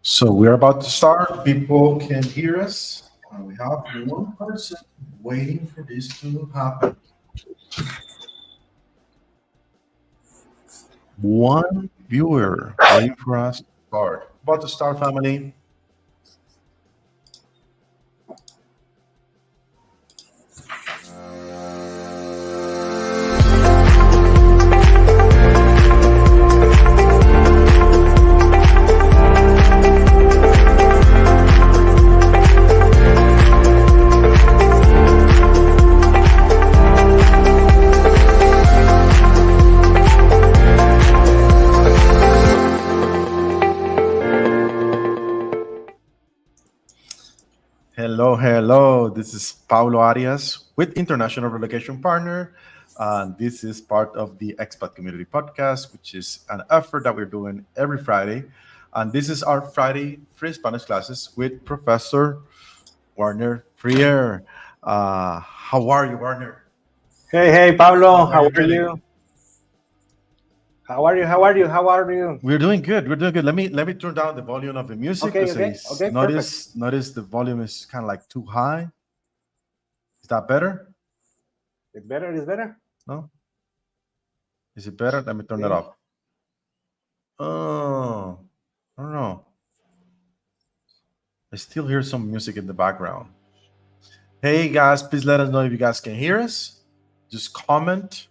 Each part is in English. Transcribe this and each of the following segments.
So we're about to start. People can hear us. We have one person waiting for this to happen. One viewer waiting for us to start. About to start, family. Hello. This is Paulo Arias with International Relocation Partner. This is part of the Expat Community podcast, which is an effort that we're doing every Friday. And this is our Friday free Spanish classes with Professor Wagner R. How are you, Wagner? Hey, Pablo. How are feeling? you? How are you? We're doing good. Let me turn down the volume of the music. Okay, because okay, notice the volume is kind of like too high. Is that better? It's better. No? Is it better? Let me turn that off. Oh, I don't know. I still hear some music in the background. Hey guys, please let us know if you guys can hear us. Just comment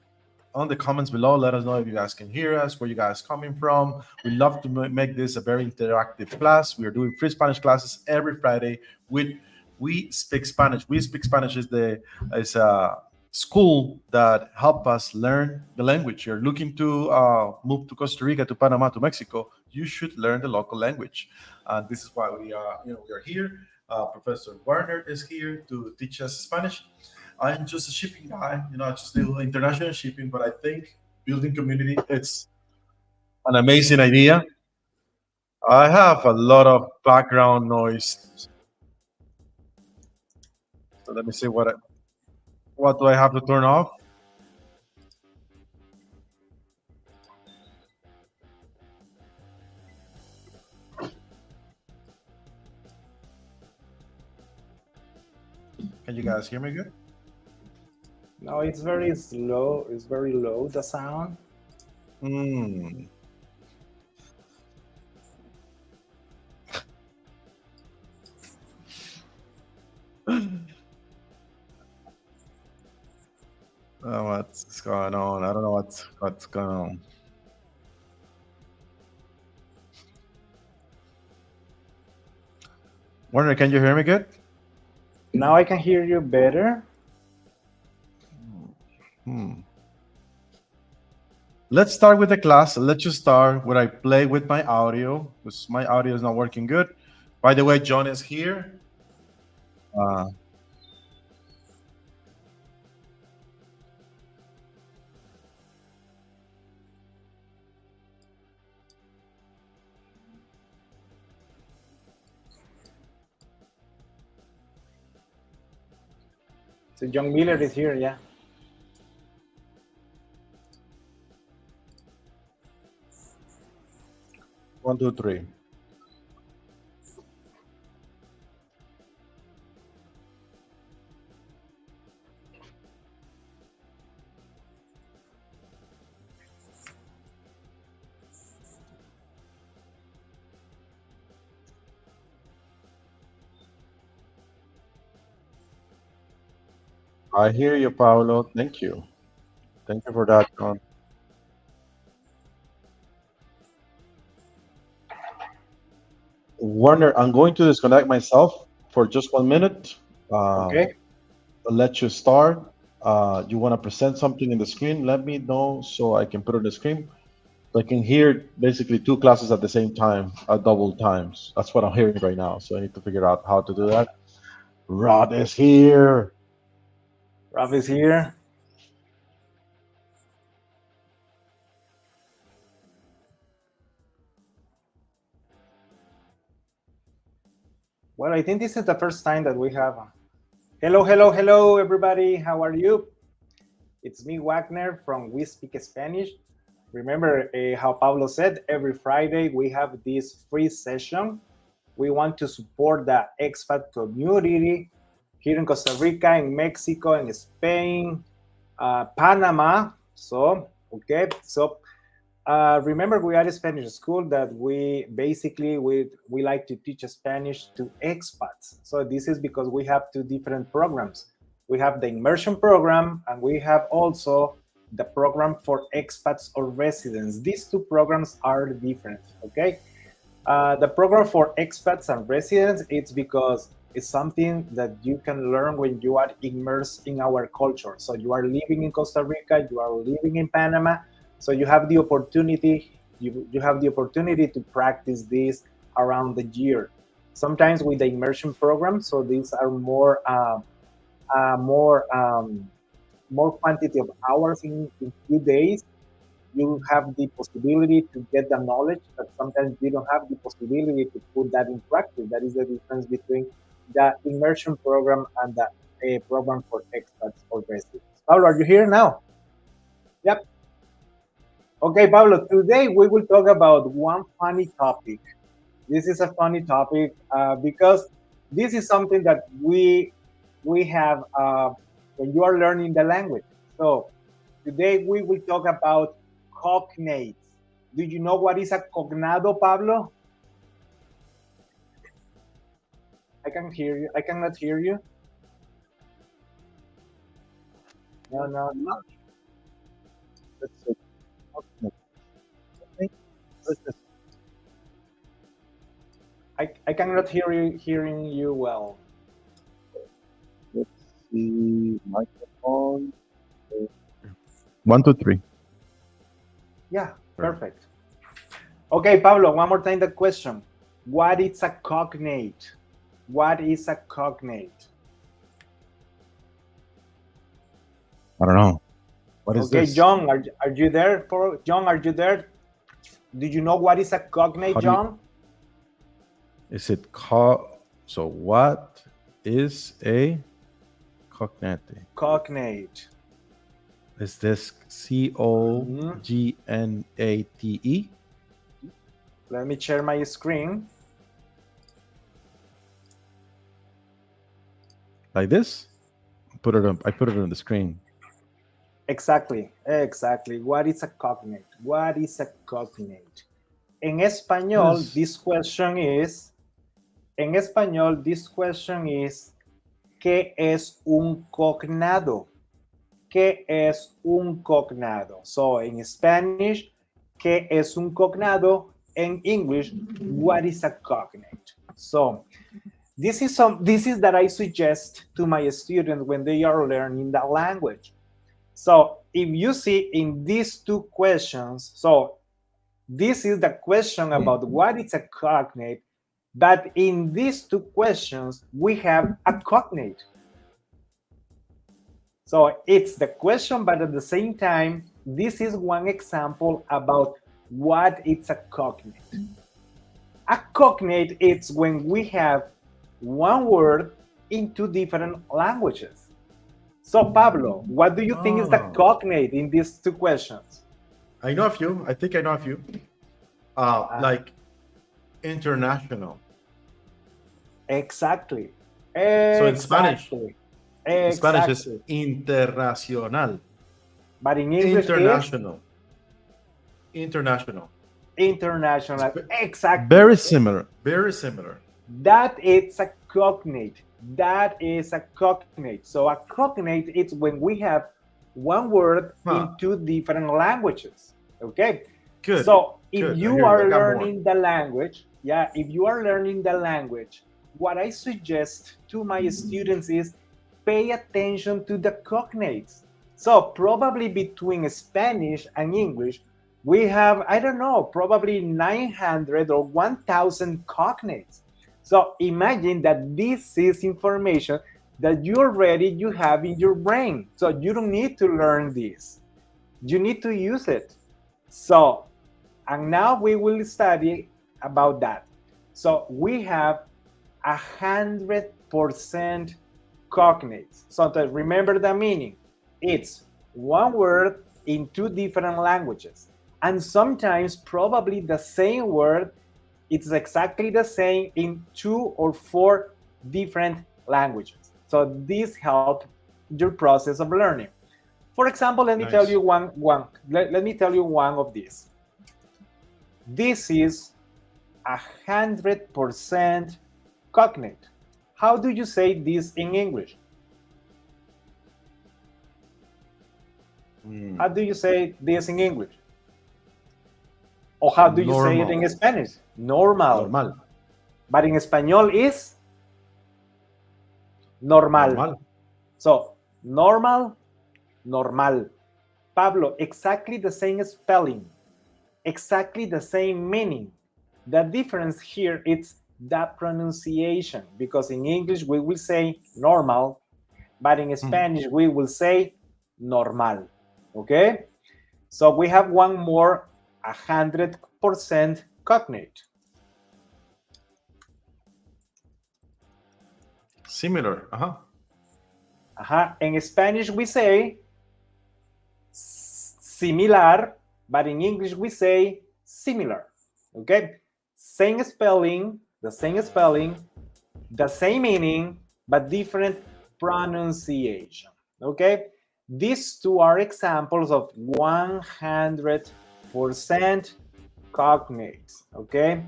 on the comments below. Let us know if you guys can hear us, where you guys coming from. We love to make this a very interactive class. We are doing free Spanish classes every Friday with We Speak Spanish. We Speak Spanish is a school that help us learn the language. You're looking to move to Costa Rica, to Panama, to Mexico. You should learn the local language. This is why we are here. Professor Wagner is here to teach us Spanish. I'm just a shipping guy, I just do international shipping, but I think building community, it's an amazing idea. I have a lot of background noise. So let me see what do I have to turn off? guys hear me good? No, it's very slow. It's very low, the sound. Hmm. What's going on? I don't know what's going on. Warner, can you hear me good? Now I can hear you better. Let's start with the class. Let's just start where I play with my audio because my audio is not working good. By the way, John is here. So John Miller is here, yeah. One, two, three. I hear you, Paulo. Thank you. Thank you for that, John. Warner, I'm going to disconnect myself for just 1 minute. Okay. I'll let you start. You want to present something in the screen? Let me know so I can put it on the screen. I can hear basically 2 classes at the same time at double times. That's what I'm hearing right now. So I need to figure out how to do that. Rod is here. Ralph is here. Well, I think this is the first time that we have. Hello, everybody. How are you? It's me, Wagner, from We Speak Spanish. Remember how Pablo said, every Friday we have this free session. We want to support the expat community here in Costa Rica, in Mexico, in Spain, Panama. So, okay. So, remember, we are a Spanish school that we basically we like to teach Spanish to expats. So this is because we have 2 different programs. We have the immersion program, and we have also the program for expats or residents. These 2 programs are different. Okay, the program for expats and residents, it's because it's something that you can learn when you are immersed in our culture. So you are living in Costa Rica, you are living in Panama. So you have the opportunity, you have the opportunity to practice this around the year. Sometimes with the immersion program, so these are more quantity of hours in few days. You have the possibility to get the knowledge, but sometimes you don't have the possibility to put that in practice. That is the difference between the immersion program and the program for expats or residents. Pablo, are you here now? Yep. Okay, Pablo, today we will talk about one funny topic. This is a funny topic because this is something that we have when you are learning the language. So today we will talk about cognates. Do you know what is a cognado, Pablo? I can hear you. I cannot hear you. No, no, no. I cannot hearing you well. Let's see. Microphone. 1, 2, 3. Yeah, perfect. Okay, Pablo, one more time the question. What is a cognate? What is a cognate? I don't know. What is okay, this? John, are you there? John, are you there? Do you know what is a cognate, John? Is it so what is a cognate? Cognate. Is this COGNATE? Let me share my screen. Like this? put it on the screen. Exactly. What is a cognate? What is a cognate? En español, this question is, ¿qué es un cognado? ¿Qué es un cognado? So, in Spanish, ¿qué es un cognado? In English, what is a cognate? So, this is that I suggest to my students when they are learning the language. So, if you see in these two questions, so this is the question about what is a cognate, but in these two questions, we have a cognate. So it's the question, but at the same time, this is one example about what it's a cognate. A cognate is when we have one word in two different languages. So Pablo, what do you think is the cognate in these two questions? I know a few. I think I know a few. Like international. Exactly. So in Spanish. Exactly. Spanish is internacional. But in English international. International. Exactly. Very similar. Very similar. That is a cognate. That is a cognate. So a cognate is when we have one word in two different languages. Okay. Good. So if you are learning the language, if you are learning the language, what I suggest to my students is pay attention to the cognates. So probably between Spanish and English, we have, I don't know, probably 900 or 1,000 cognates. So imagine that this is information that you have in your brain. So you don't need to learn this. You need to use it. So, and now we will study about that. So we have 100% cognates. So to remember the meaning, it's one word in two different languages. And sometimes probably the same word, it's exactly the same in 2 or 4 different languages. So this helps your process of learning. For example, let me tell you one. Let me tell you one of these. This is 100% cognate. How do you say this in English? How do you say this in English? Or how do you say it in Spanish? Normal. But in Español is normal. So, normal, normal. Pablo, exactly the same spelling, exactly the same meaning. The difference here is the pronunciation, because in English we will say normal, but in Spanish we will say normal. Okay? So we have one more 100% cognate. Similar. In Spanish we say similar, but in English we say similar. Okay? Same spelling, the same meaning, but different pronunciation. Okay? These two are examples of 100% cognates. Okay?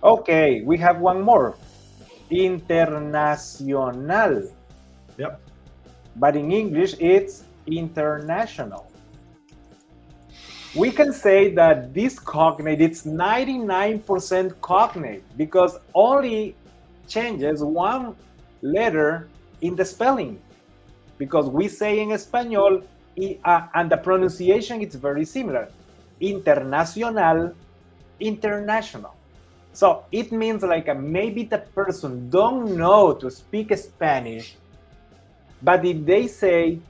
Okay, we have one more. Internacional. Yep. But in English, it's international. We can say that this cognate, it's 99% cognate because only changes one letter in the spelling. Because we say in Español, and the pronunciation is very similar. Internacional, international. So it means like maybe the person don't know to speak Spanish, but if they see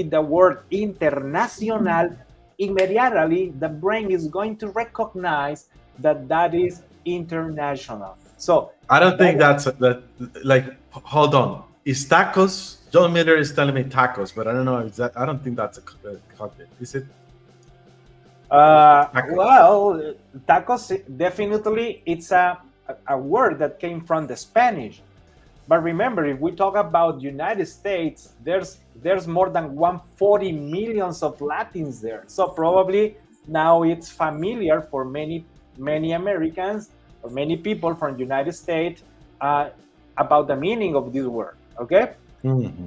the word internacional, immediately the brain is going to recognize that is international. So I don't think that's hold on. Is tacos? John Miller is telling me tacos, but I don't know exactly. I don't think that's a cognate. Is it? Well, tacos definitely it's a word that came from the Spanish, But remember, if we talk about United States, there's more than 140 millions of Latins there. So probably now it's familiar for many Americans or many people from United States about the meaning of this word. Okay. Mm-hmm.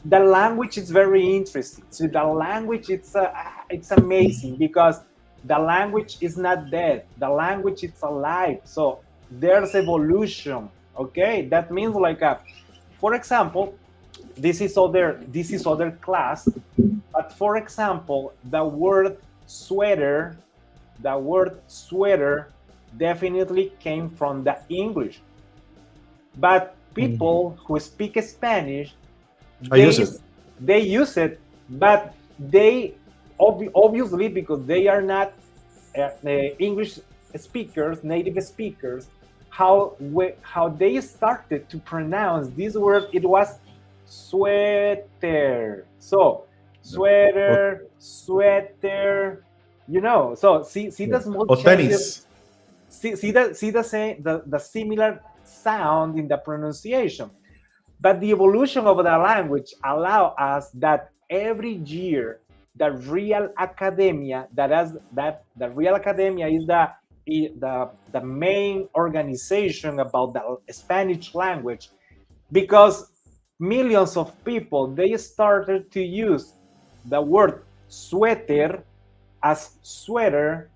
The language is very interesting. So the language, it's amazing because the language is not dead. The language is alive. So there's evolution. Okay, that means like for example, this is other class. But for example, the word sweater definitely came from the English. But people who speak Spanish, they use it, but they obviously, because they are not English speakers, native speakers, how they started to pronounce this word, it was sweater. So sweater, you know. So see the small changes. See the similar sound in the pronunciation. But the evolution of the language allow us that every year the Real Academia, the Real Academia is the main organization about the Spanish language, because millions of people, they started to use the word sweater as sweater.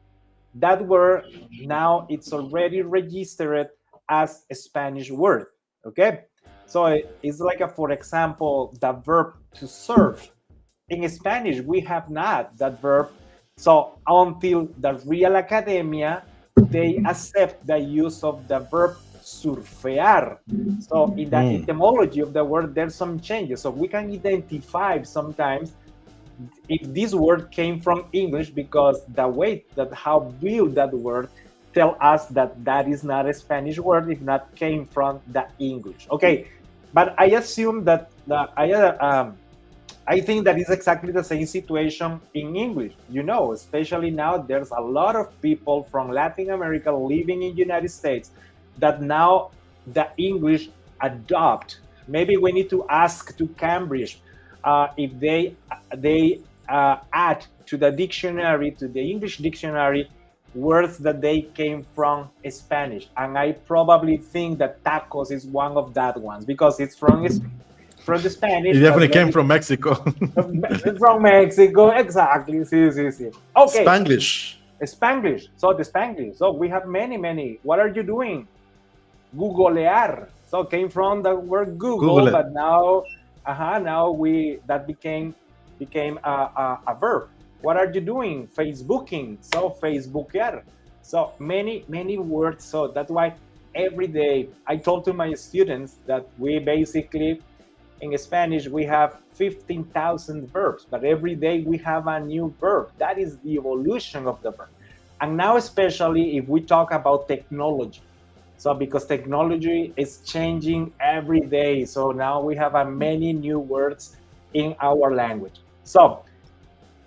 That word now it's already registered as a Spanish word. Okay, so it's like for example, the verb to surf. In Spanish, we have not that verb. So until the Real Academia, they accept the use of the verb surfear. So in the etymology of the word, there's some changes. So we can identify sometimes if this word came from English, because the way that how built that word tell us that that is not a Spanish word, if not came from the English. Okay, but I assume that I think that is exactly the same situation in English. You know, especially now there's a lot of people from Latin America living in the United States that now the English adopt. Maybe we need to ask to Cambridge if they add to the dictionary, to the English dictionary, words that they came from Spanish. And I probably think that tacos is one of that ones, because it's from the Spanish. It definitely came from Mexico. From Mexico, exactly. Sí. Okay. Spanglish. So the Spanglish. So we have many. What are you doing? Googlear. So came from the word Google, but now that became a verb. What are you doing? Facebooking. So Facebooker. So many words. So that's why every day I told to my students that we basically, in Spanish, we have 15,000 verbs, but every day we have a new verb. That is the evolution of the verb. And now, especially if we talk about technology. So because technology is changing every day. So now we have many new words in our language. So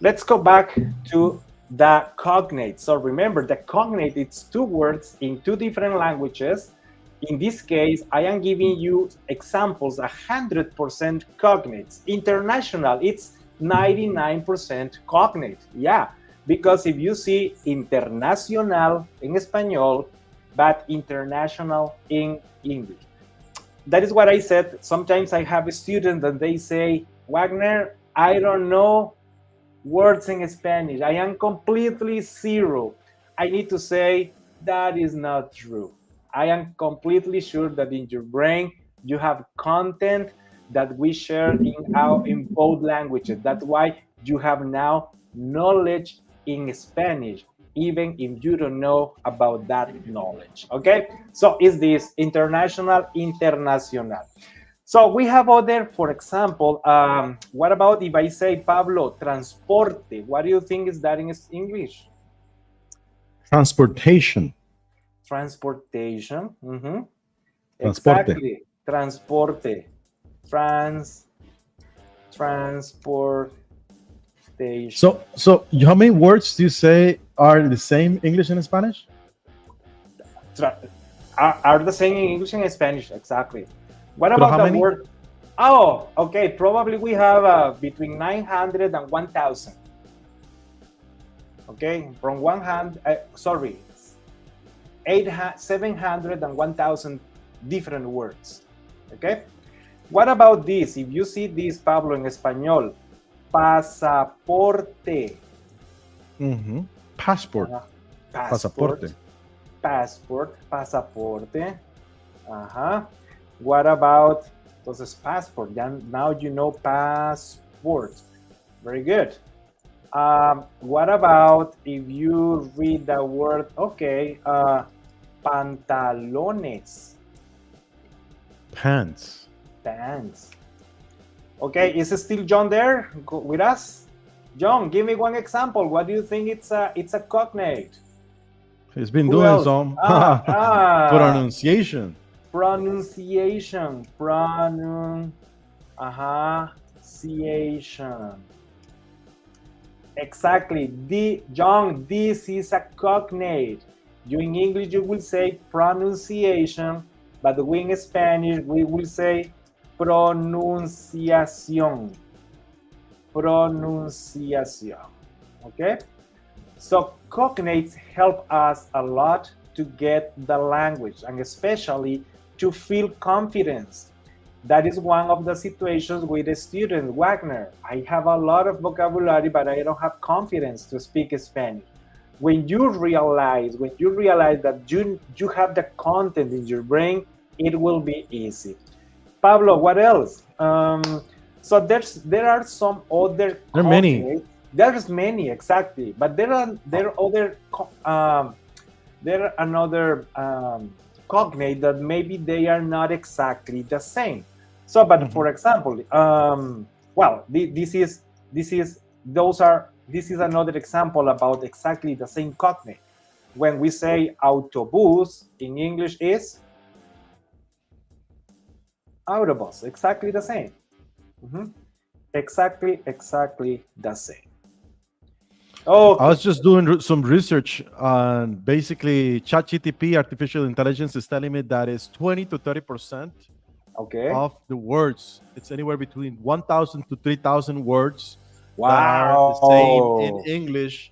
let's go back to the cognate. So remember, the cognate, it's two words in two different languages. In this case, I am giving you examples, 100% cognates. International, it's 99% cognate. Yeah, because if you see internacional in Español, but international in English. That is what I said. Sometimes I have a student and they say, Wagner, I don't know words in Spanish. I am completely zero. I need to say, that is not true. I am completely sure that in your brain, you have content that we share in both languages. That's why you have now knowledge in Spanish, even if you don't know about that knowledge. Okay, so is this international, internacional. So we have other, for example, what about if I say, Pablo, transporte? What do you think is that in English? Transportation. Transportation. Transporte. Exactly. Transporte. Transportation. So how many words do you say are the same English and Spanish? are the same in English and Spanish, exactly. What But about how the many? word? Oh, okay. Probably we have between 900 and 1,000. Okay, from 700 and 1,000 different words. Okay. What about this? If you see this, Pablo, in Español, pasaporte. Passport. Passport. Passport. Pasaporte. What about, entonces, passport? Now you know passport. Very good. What about if you read the word, okay, pantalones. Pants. Pants. Okay, is still John there with us? John, give me one example. What do you think it's a cognate? He's been Who doing else? some pronunciation. Pronunciation. Exactly. John, this is a cognate. You in English, you will say pronunciation, but we in Spanish, we will say pronunciación. Pronunciación. Okay? So cognates help us a lot to get the language and especially to feel confidence. That is one of the situations with a student, Wagner. I have a lot of vocabulary, but I don't have confidence to speak Spanish. When you realize that you have the content in your brain, it will be easy. Pablo, what else? So there are some other. There are many. There's many, exactly, but there are another cognate that maybe they are not exactly the same. So, but for example, well, this is another example about exactly the same cognate. When we say autobus in English is autobus, exactly the same. Exactly the same. Okay. I was just doing some research on basically ChatGPT, artificial intelligence is telling me that it's 20 to 30% of the words. It's anywhere between 1,000 to 3,000 words that are the same in English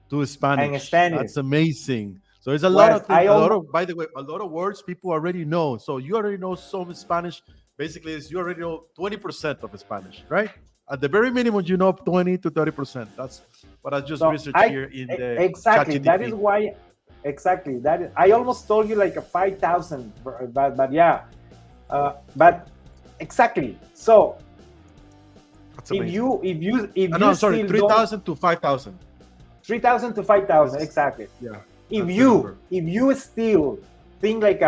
to Spanish. That's amazing. So there's a lot of things. By the way, a lot of words people already know. So you already know some Spanish. Basically, you already know 20% of Spanish, right? At the very minimum, you know 20 to 30%. That's what I just researched here in the exactly. ChatGPT. That is why. Exactly. That is, I almost told you like a 5,000, but yeah, but exactly. So if you 3,000 to 5,000. 3,000 to 5,000, exactly. Yeah. If you still think like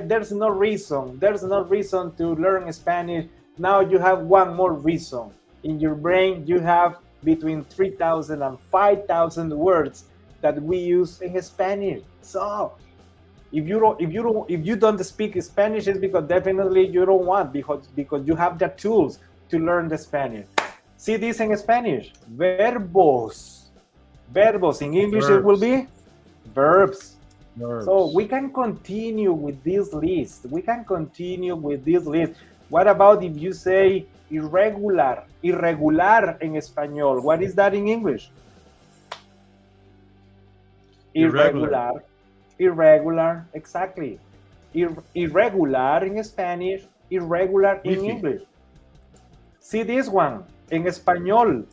there's no reason to learn Spanish. Now you have one more reason. In your brain, you have between 3,000 and 5,000 words that we use in Spanish. So if you don't speak Spanish, it's because definitely you don't want, because you have the tools to learn the Spanish. See this in Spanish, verbos. In English, it will be verbs. So we can continue with this list. What about if you say irregular? Irregular in Español. What is that in English? Irregular, exactly. Irregular in Spanish, irregular in English. See this one, en Español.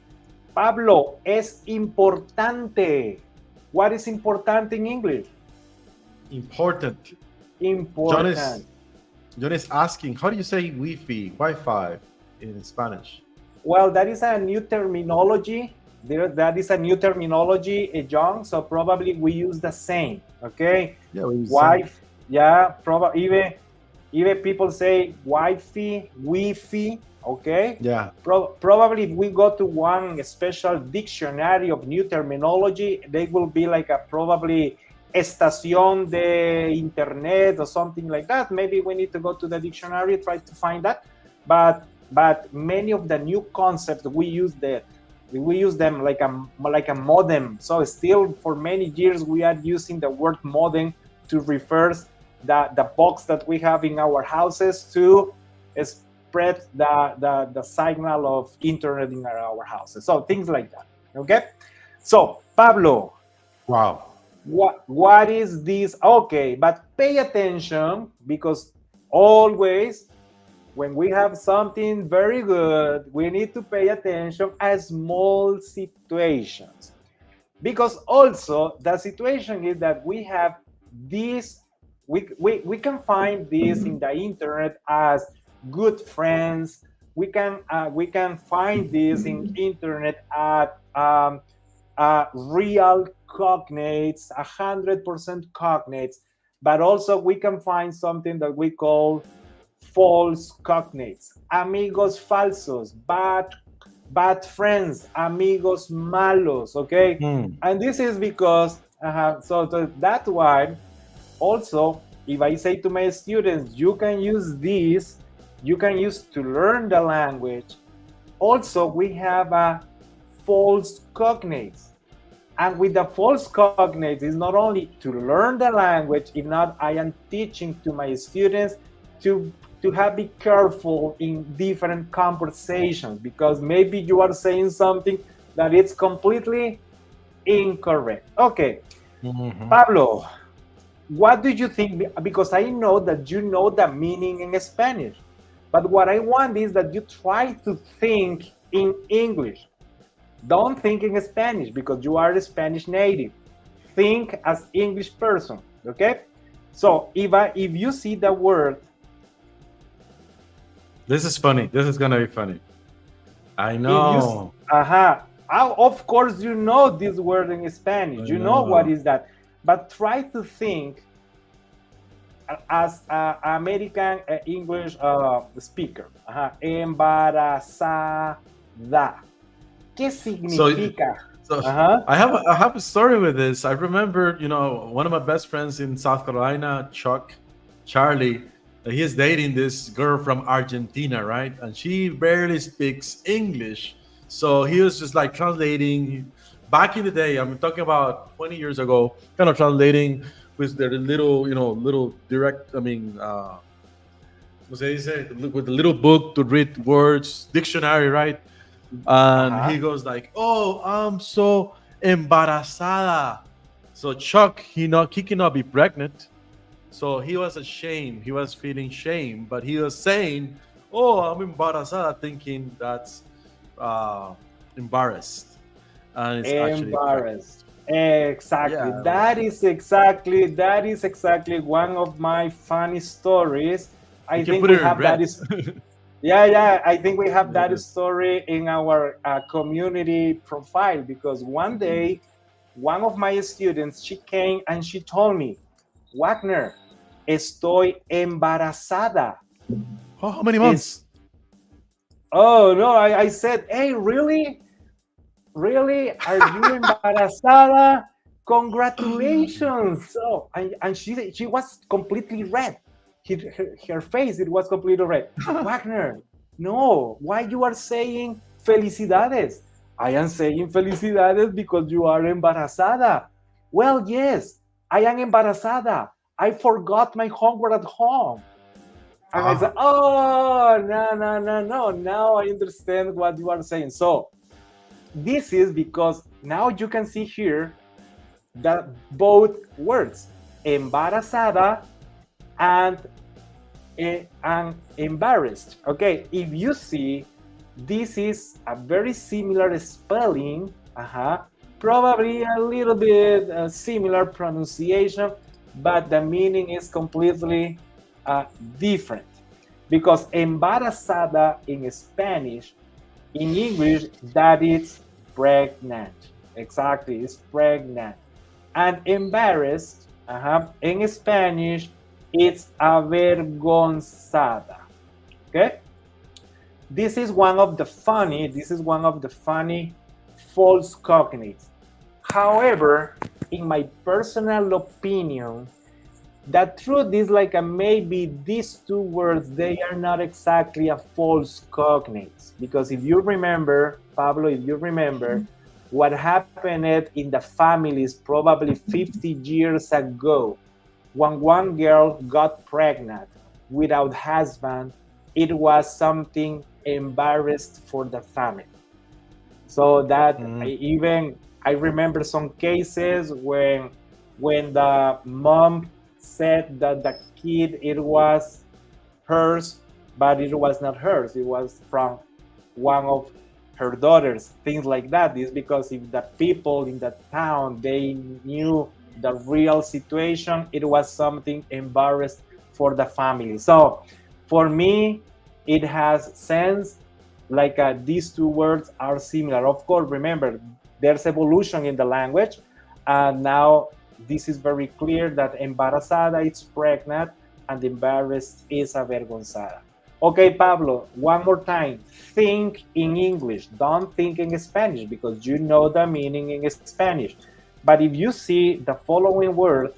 Pablo, es importante. What is importante in English? Important. John is asking, how do you say Wi-Fi in Spanish? Well, that is a new terminology. John. So probably we use the same. Okay. Yeah. Wi-Fi. Yeah. Probably even people say Wi-Fi. Okay. Yeah. Probably if we go to one special dictionary of new terminology, they will be like probably estación de internet or something like that. Maybe we need to go to the dictionary, try to find that. But many of the new concepts we use them like a modem. So still for many years we are using the word modem to refer the box that we have in our houses to spread the signal of internet in our houses. So things like that. Okay. So Pablo, Wow. what is this? Okay, but pay attention, because always when we have something very good, we need to pay attention at small situations. Because also the situation is that we have this, we can find this in the internet as good friends. We can find this in internet at real cognates, 100% cognates, but also we can find something that we call false cognates, amigos falsos, bad friends, amigos malos. Okay, and this is because so that's why also if I say to my students, you can use this, you can use to learn the language. Also, we have a false cognates. And with the false cognates, it's not only to learn the language, if not, I am teaching to my students to have be careful in different conversations, because maybe you are saying something that it's completely incorrect. Okay, Pablo, what do you think? Because I know that you know the meaning in Spanish, but what I want is that you try to think in English. Don't think in Spanish because you are a Spanish native. Think as English person, okay? So if you see the word, this is funny. This is gonna be funny. I know. Of course you know this word in Spanish. You know what is that, but try to think as an American English speaker. Embarazada. ¿Qué significa? So I have a story with this. I remember, one of my best friends in South Carolina, Charlie, he is dating this girl from Argentina, right? And she barely speaks English. So he was just like translating. Back in the day, I'm talking about 20 years ago, kind of translating with their little direct, with the little book to read words, dictionary, right? And he goes like, "Oh, I'm so embarazada." So Chuck, he cannot be pregnant. So he was ashamed. He was feeling shame, but he was saying, "Oh, I'm embarazada," thinking that's embarrassed, and it's actually embarrassed. Exactly. Yeah. That is exactly one of my funny stories. I think we have that is. Yeah, I think we have that story in our community profile, because one day, one of my students, she came and she told me, "Wagner, estoy embarazada." Oh, how many months? Oh, no, I said, "Hey, really? Really? Are you embarazada? Congratulations." So, and she was completely red. Her face, it was completely red. "Wagner, no, why you are saying felicidades?" "I am saying felicidades because you are embarazada." "Well, yes, I am embarazada. I forgot my homework at home." And I said, "Oh, no. Now I understand what you are saying." So this is because now you can see here that both words, embarazada and embarrassed. Okay, if you see, this is a very similar spelling, probably a little bit similar pronunciation, but the meaning is completely different, because embarazada in Spanish, in English, that is pregnant. Exactly, it's pregnant. And embarrassed in Spanish, it's avergonzada. Okay, this is one of the funny false cognates. However, in my personal opinion, the truth is maybe these two words, they are not exactly a false cognates, because if you remember, Pablo, what happened in the families probably 50 years ago, when one girl got pregnant without husband, it was something embarrassed for the family. So that I remember some cases when the mom said that the kid it was hers, but it was not hers. It was from one of her daughters. Things like that is because if the people in the town they knew the real situation, it was something embarrassed for the family. So for me, it has sense. Like these two words are similar. Of course, remember there's evolution in the language, and now this is very clear that embarazada is pregnant and embarrassed is avergonzada. Okay, Pablo, one more time. Think in English. Don't think in Spanish because you know the meaning in Spanish. But if you see the following word,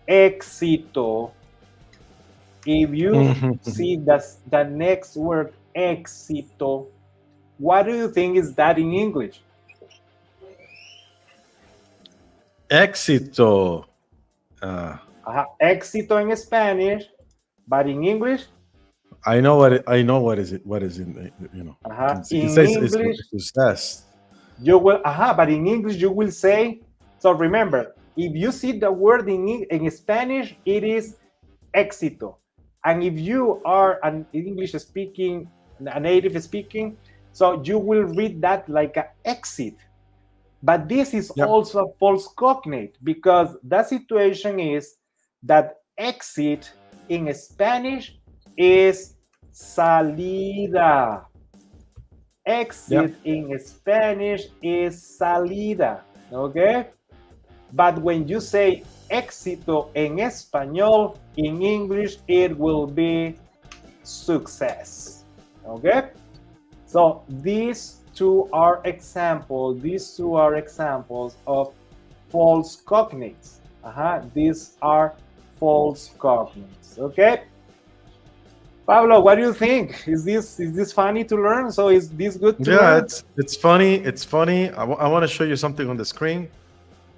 éxito, if you see the next word, éxito, what do you think is that in English? Éxito. Éxito in Spanish, but in English? I know what is it. What is in it In says English, it's success. you will but in English you will say. So remember, if you see the word in Spanish, it is éxito, and if you are an English speaking, a native speaking, so you will read that like an exit. But this is also a false cognate because the situation is that exit in Spanish is salida. Exit in Spanish is salida, okay? But when you say éxito en español, in English, it will be success, okay? So these two are examples of false cognates. These are false cognates, okay? Pablo, what do you think? Is this funny to learn? So is this good to learn? It's funny. It's funny. I want to show you something on the screen.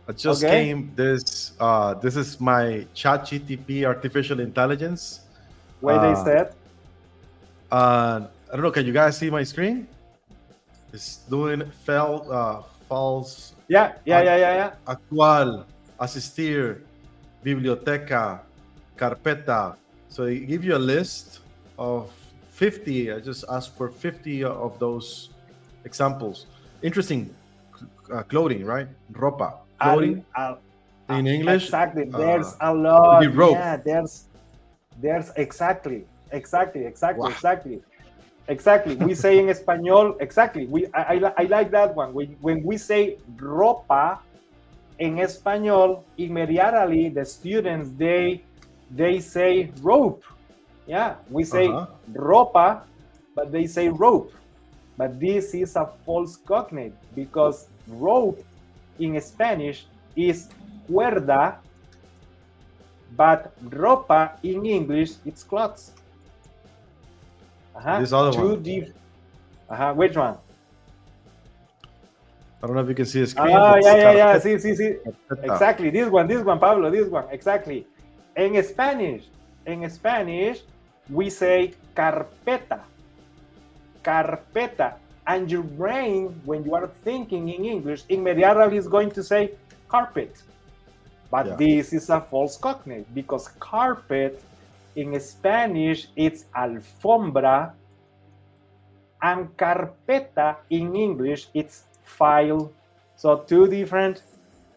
I just came. This is my ChatGPT artificial intelligence. Wait a sec. I don't know. Can you guys see my screen? It's doing false. Yeah. Actual, asistir, biblioteca, carpeta. So they give you a list of 50. I just asked for 50 of those examples. Interesting. Clothing, right? Ropa. Clothing in English. Exactly. There's a lot. Rope. Yeah, there's exactly. Wow. Exactly. We say in Español, exactly. I like that one. When we say ropa in Español, immediately the students they say rope. Yeah, we say ropa, but they say rope. But this is a false cognate because rope in Spanish is cuerda, but ropa in English it's clothes. This other one. Which one? I don't know if you can see the screen. Yeah. See. Exactly. This one, Pablo. This one. Exactly. In Spanish, we say carpeta. Carpeta. And your brain, when you are thinking in English, immediately is going to say carpet. But this is a false cognate because carpet in Spanish it's alfombra, and carpeta in English it's file. So two different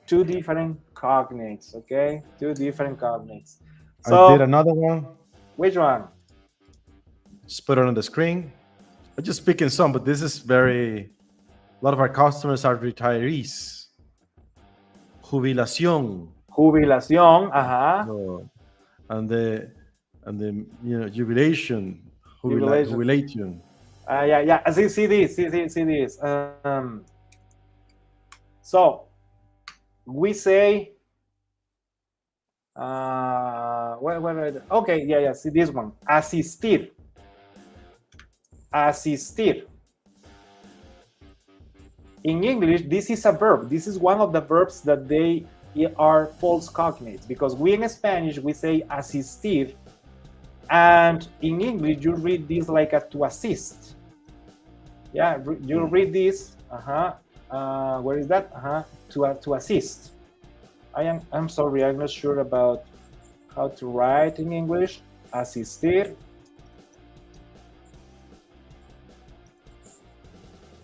cognates, okay? Two different cognates. So I did another one. Which one? Just put it on the screen. I'm just picking some, but this is a lot of our customers are retirees. Jubilación. And the jubilation. Jubilation. Yeah. See this. So we say okay, yeah, see this one. Asistir. In English, this is a verb. This is one of the verbs that they are false cognates, because we in Spanish, we say asistir, and in English, you read this like a to assist. Yeah, you read this, where is that? To assist. I'm sorry, I'm not sure about how to write in English. Asistir.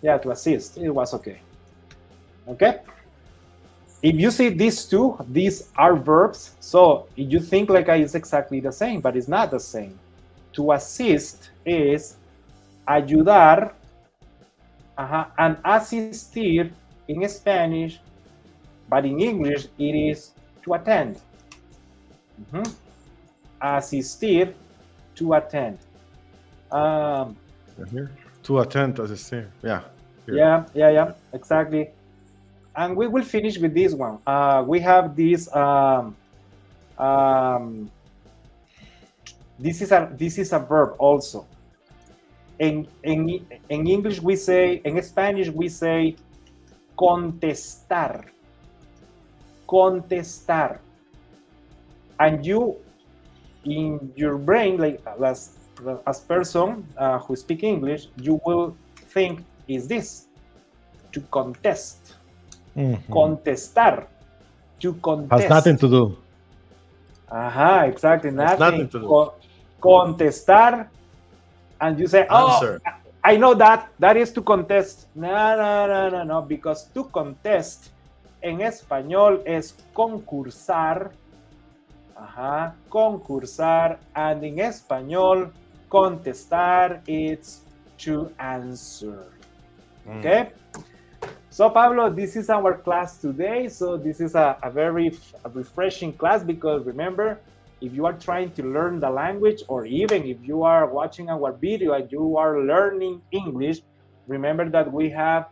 Yeah, to assist. It was okay. Okay. If you see these two, these are verbs. So if you think like it's exactly the same, but it's not the same. To assist is ayudar, and asistir in Spanish, but in English it is to attend. Asistir, to attend. Here. To attend, asistir. Yeah. Here. Yeah, exactly. And we will finish with this one. We have this. This is a verb also. In English we say, in Spanish we say contestar. Contestar. And you, in your brain, like as person who speak English, you will think, is this to contest? Contestar, to contest. Has nothing to do. Exactly, nothing to do. Contestar, and you say, Answer. oh, I know that is to contest. No, because to contest en español es concursar. Concursar, and in español contestar, it's to answer. Okay. So Pablo, this is our class today. So this is a very refreshing class, because remember, if you are trying to learn the language, or even if you are watching our video and you are learning English, remember that we have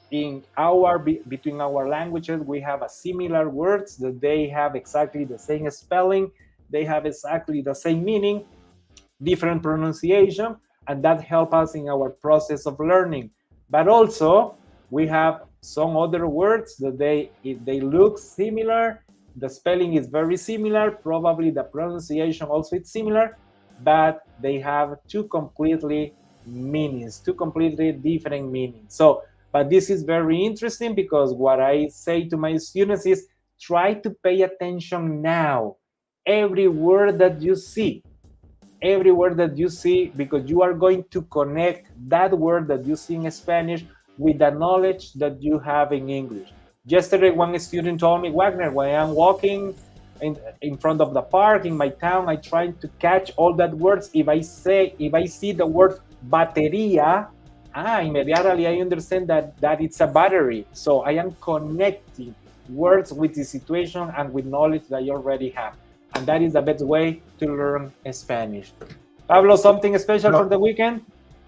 between our languages, we have a similar words that they have exactly the same spelling, they have exactly the same meaning, different pronunciation, and that helps us in our process of learning. But also, we have some other words that if they look similar, the spelling is very similar, probably the pronunciation also is similar, but they have two completely different meanings. So, but this is very interesting, because what I say to my students is, try to pay attention now. Every word that you see, because you are going to connect that word that you see in Spanish with the knowledge that you have in English. Yesterday, one student told me, Wagner, when I'm walking in front of the park in my town, I try to catch all that words. If I see the word batería, immediately I understand that it's a battery. So I am connecting words with the situation and with knowledge that you already have. And that is the best way to learn Spanish. Pablo, something special from the weekend?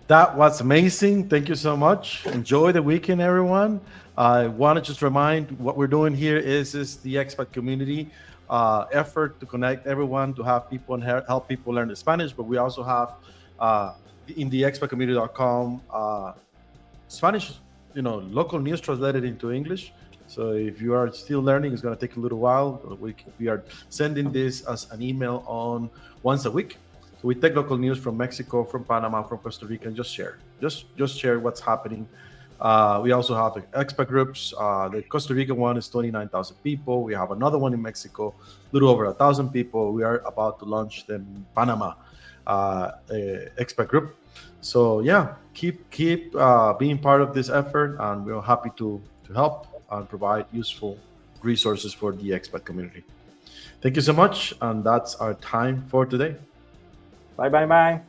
That was amazing. Thank you so much. Enjoy the weekend, everyone. I want to just remind what we're doing here is the Expat Community effort to connect everyone, to have people and help people learn the Spanish. But we also have in the expatcommunity.com Spanish, local news translated into English. So if you are still learning, it's going to take a little while. We are sending this as an email on once a week. So we take local news from Mexico, from Panama, from Costa Rica, and just share. Just share what's happening. We also have expat groups. The Costa Rica one is 29,000 people. We have another one in Mexico, a little over 1,000 people. We are about to launch the Panama expat group. So yeah, keep being part of this effort, and we're happy to help and provide useful resources for the expat community. Thank you so much, and that's our time for today. Bye.